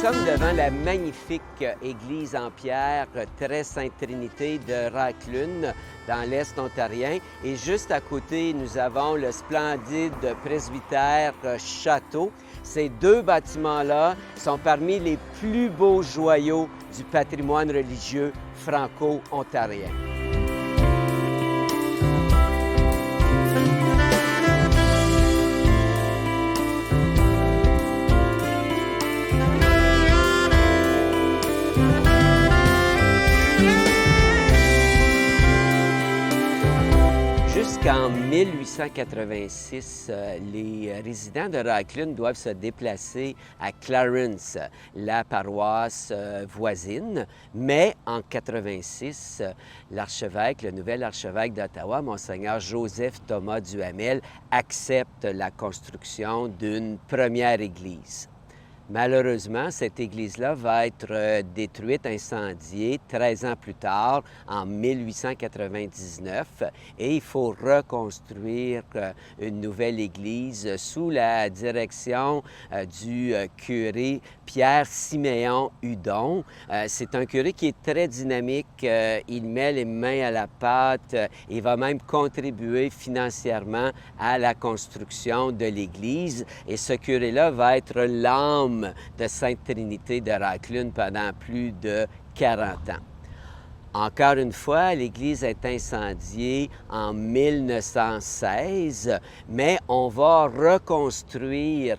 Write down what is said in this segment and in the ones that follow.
sommes devant la magnifique église en pierre très Sainte-Trinité de Raclune, dans l'Est ontarien. Et juste à côté, nous avons le splendide presbytère Château. Ces deux bâtiments-là sont parmi les plus beaux joyaux du patrimoine religieux franco-ontarien. Jusqu'en 1886, les résidents de Raclune doivent se déplacer à Clarence, la paroisse voisine. Mais en 86, l'archevêque, le nouvel archevêque d'Ottawa, Monseigneur Joseph Thomas Duhamel, accepte la construction d'une première église. Malheureusement, cette église-là va être détruite, incendiée 13 ans plus tard, en 1899, et il faut reconstruire une nouvelle église sous la direction du curé Pierre-Siméon Hudon. C'est un curé qui est très dynamique, il met les mains à la pâte, il va même contribuer financièrement à la construction de l'église, et ce curé-là va être l'âme de Sainte-Trinité de Raclune pendant plus de 40 ans. Encore une fois, l'église est incendiée en 1916, mais on va reconstruire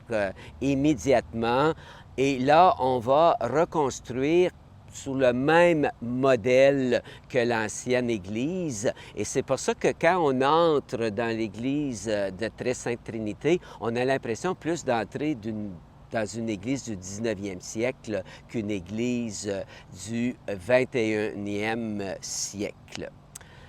immédiatement, et là, on va reconstruire sous le même modèle que l'ancienne église. Et c'est pour ça que quand on entre dans l'église de Très Sainte-Trinité, on a l'impression plus d'entrer dans une église du 19e siècle qu'une église du 21e siècle.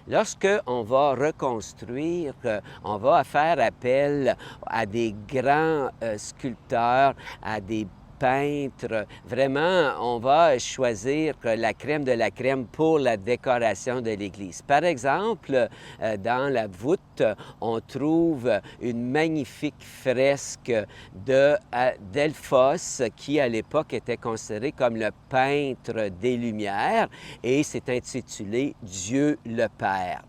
Lorsque on va reconstruire, on va faire appel à des grands sculpteurs, à des peintres. Vraiment, on va choisir la crème de la crème pour la décoration de l'église. Par exemple, dans la voûte, on trouve une magnifique fresque de Delphos, qui à l'époque était considéré comme le peintre des Lumières, et c'est intitulé « Dieu le Père ».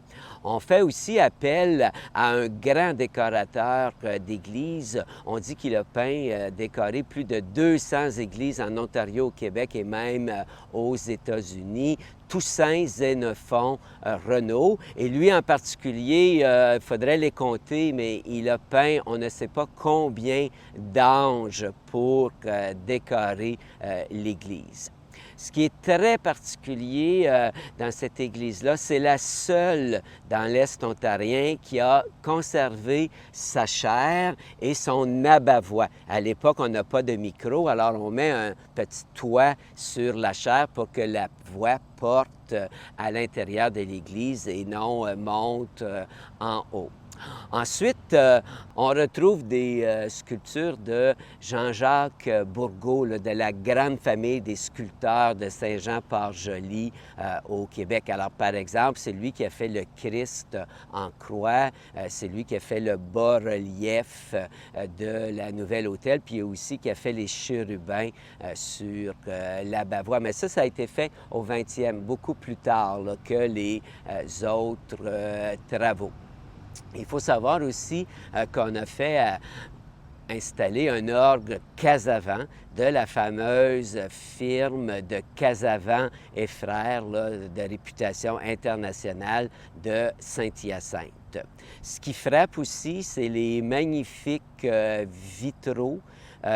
On fait aussi appel à un grand décorateur d'églises. On dit qu'il a peint, décoré plus de 200 églises en Ontario, au Québec et même aux États-Unis. Toussaint Xénophon Renault. Et lui en particulier, il faudrait les compter, mais il a peint, on ne sait pas combien d'anges pour décorer l'église. Ce qui est très particulier dans cette église-là, c'est la seule dans l'Est ontarien qui a conservé sa chaire et son abat-voix. À l'époque, on n'a pas de micro, alors on met un petit toit sur la chaire pour que la voix porte à l'intérieur de l'église et non monte en haut. Ensuite, on retrouve des sculptures de Jean-Jacques Bourgault, de la grande famille des sculpteurs de Saint-Jean-Port-Joli au Québec. Alors, par exemple, c'est lui qui a fait le Christ en croix, c'est lui qui a fait le bas-relief de la Nouvelle-Autel, puis aussi qui a fait les chérubins sur l'abat-voix. Mais ça a été fait au 20e, beaucoup plus tard là, que les autres travaux. Il faut savoir aussi qu'on a fait installer un orgue Casavant de la fameuse firme de Casavant et Frères, là, de réputation internationale de Saint-Hyacinthe. Ce qui frappe aussi, c'est les magnifiques vitraux.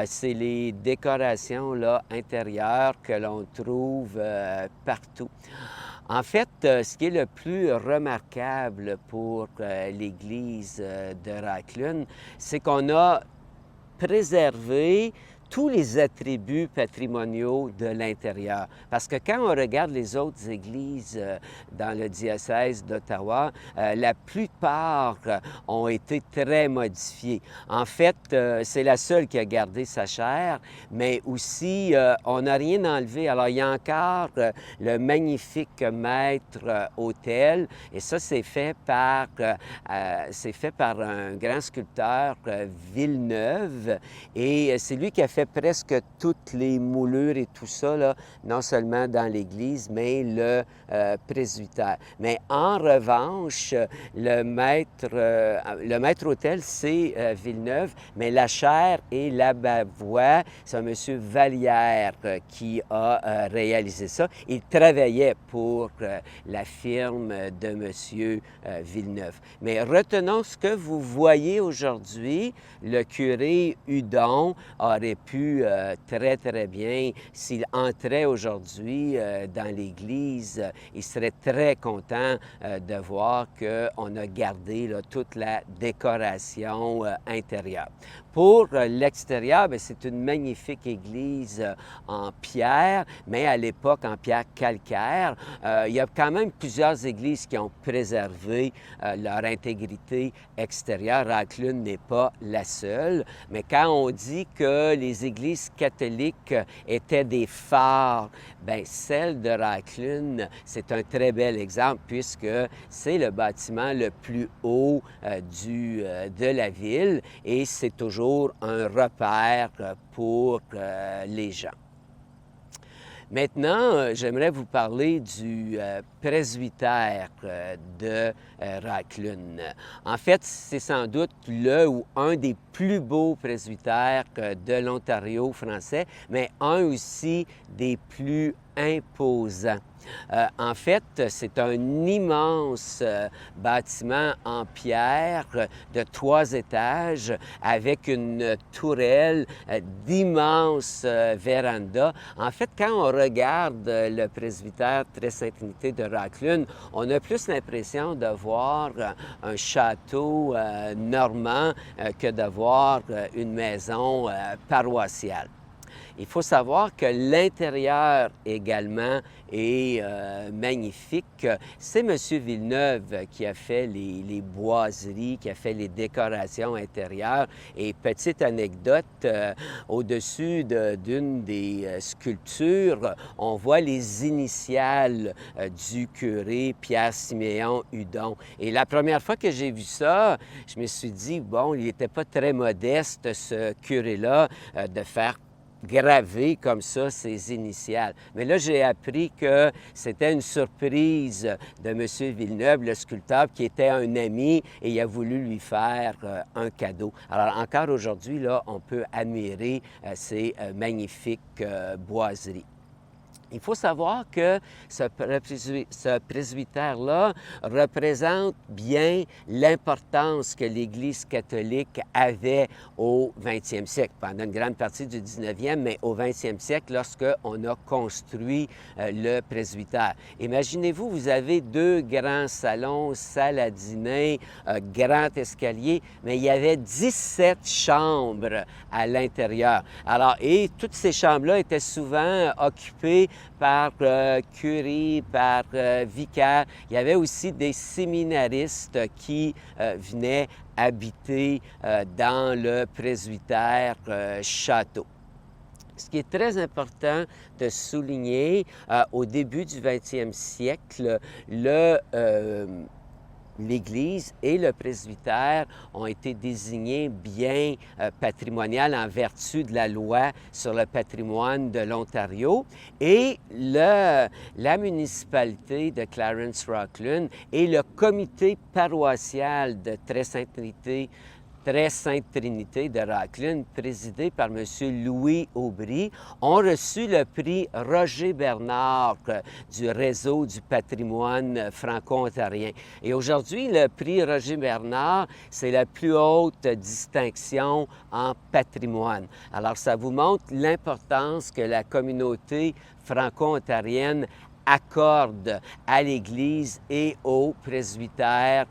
C'est les décorations là, intérieures que l'on trouve partout. En fait, ce qui est le plus remarquable pour l'église de Raclune, c'est qu'on a préservé tous les attributs patrimoniaux de l'intérieur. Parce que quand on regarde les autres églises dans le diocèse d'Ottawa, la plupart ont été très modifiées. En fait, c'est la seule qui a gardé sa chaire, mais aussi, on n'a rien enlevé. Alors, il y a encore le magnifique maître-autel, et ça, c'est fait par un grand sculpteur, Villeneuve, et c'est lui qui a fait fait presque toutes les moulures et tout ça, là, non seulement dans l'église, mais le presbytère. Mais en revanche, le maître-autel, c'est Villeneuve, mais la chaire et l'abat-voix, c'est un monsieur Vallière qui a réalisé ça. Il travaillait pour la firme de monsieur Villeneuve. Mais retenons ce que vous voyez aujourd'hui, le curé Hudon aurait pu très, très bien, s'il entrait aujourd'hui dans l'Église, il serait très content de voir qu'on a gardé là, toute la décoration intérieure. Pour l'extérieur, c'est une magnifique église en pierre, mais à l'époque en pierre calcaire. Il y a quand même plusieurs églises qui ont préservé leur intégrité extérieure. Raclune n'est pas la seule, mais quand on dit que les églises catholiques étaient des phares, bien, celle de Raclune, c'est un très bel exemple puisque c'est le bâtiment le plus haut de la ville et c'est toujours un repère pour les gens. Maintenant, j'aimerais vous parler du presbytère de Raclune. En fait, c'est sans doute le ou un des plus beaux presbytères de l'Ontario français, mais un aussi des plus imposants. En fait, c'est un immense bâtiment en pierre de 3 étages avec une tourelle d'immenses vérandas. En fait, quand on regarde le presbytère Très Sainte Trinité de Raclune, on a plus l'impression de voir un château normand que de voir une maison paroissiale. Il faut savoir que l'intérieur également est magnifique. C'est M. Villeneuve qui a fait les boiseries, qui a fait les décorations intérieures. Et petite anecdote, au-dessus d'une des sculptures, on voit les initiales du curé Pierre-Siméon Hudon. Et la première fois que j'ai vu ça, je me suis dit, bon, il n'était pas très modeste, ce curé-là, de faire graver comme ça ses initiales. Mais là, j'ai appris que c'était une surprise de M. Villeneuve, le sculpteur, qui était un ami et il a voulu lui faire un cadeau. Alors, encore aujourd'hui, là, on peut admirer ces magnifiques boiseries. Il faut savoir que ce presbytère-là représente bien l'importance que l'Église catholique avait au 20e siècle, pendant une grande partie du 19e, mais au 20e siècle, lorsqu'on a construit le presbytère. Imaginez-vous, vous avez 2 grands salons, salle à dîner, grand escalier, mais il y avait 17 chambres à l'intérieur. Alors, et toutes ces chambres-là étaient souvent occupées par curé, par vicaire. Il y avait aussi des séminaristes qui venaient habiter dans le presbytère château. Ce qui est très important de souligner, au début du 20e siècle, l'Église et le presbytère ont été désignés bien patrimonial en vertu de la loi sur le patrimoine de l'Ontario. Et la municipalité de Clarence-Raclune et le comité paroissial de Très Sainte Trinité de Raclune, présidé par M. Louis Aubry, ont reçu le prix Roger Bernard du Réseau du patrimoine franco-ontarien. Et aujourd'hui, le prix Roger Bernard, c'est la plus haute distinction en patrimoine. Alors, ça vous montre l'importance que la communauté franco-ontarienne accorde à l'Église et au presbytère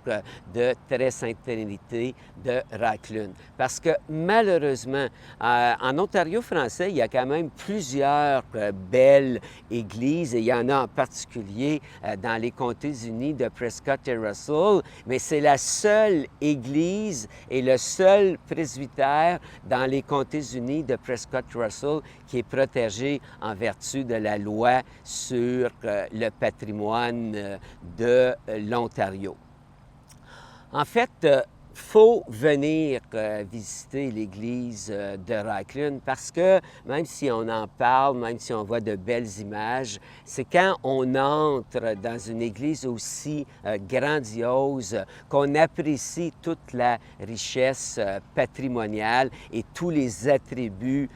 de Très Sainte Trinité de Raclune. Parce que malheureusement, en Ontario français, il y a quand même plusieurs belles églises, et il y en a en particulier dans les comtés unis de Prescott et Russell, mais c'est la seule église et le seul presbytère dans les comtés unis de Prescott-Russell qui est protégé en vertu de la loi sur le patrimoine de l'Ontario. En fait, faut venir visiter l'église de Raglan parce que même si on en parle, même si on voit de belles images, c'est quand on entre dans une église aussi grandiose qu'on apprécie toute la richesse patrimoniale et tous les attributs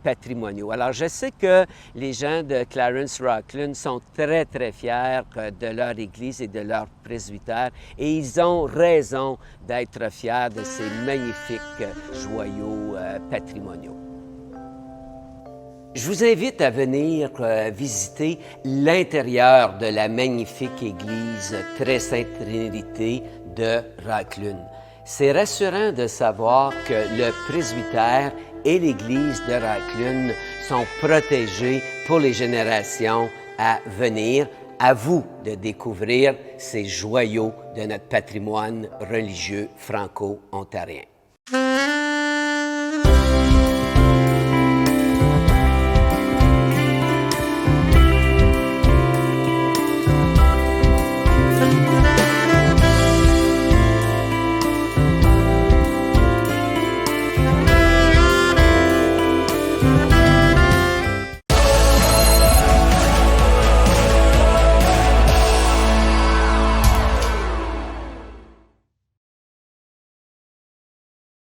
patrimoniaux. Alors, je sais que les gens de Clarence Raglan sont très, très fiers de leur église et de leur presbytère et ils ont raison d'être fiers de ces magnifiques joyaux patrimoniaux. Je vous invite à venir visiter l'intérieur de la magnifique église Très Sainte Trinité de Raglan. C'est rassurant de savoir que le presbytère et l'église de Raglan sont protégés pour les générations à venir. À vous de découvrir ces joyaux de notre patrimoine religieux franco-ontarien.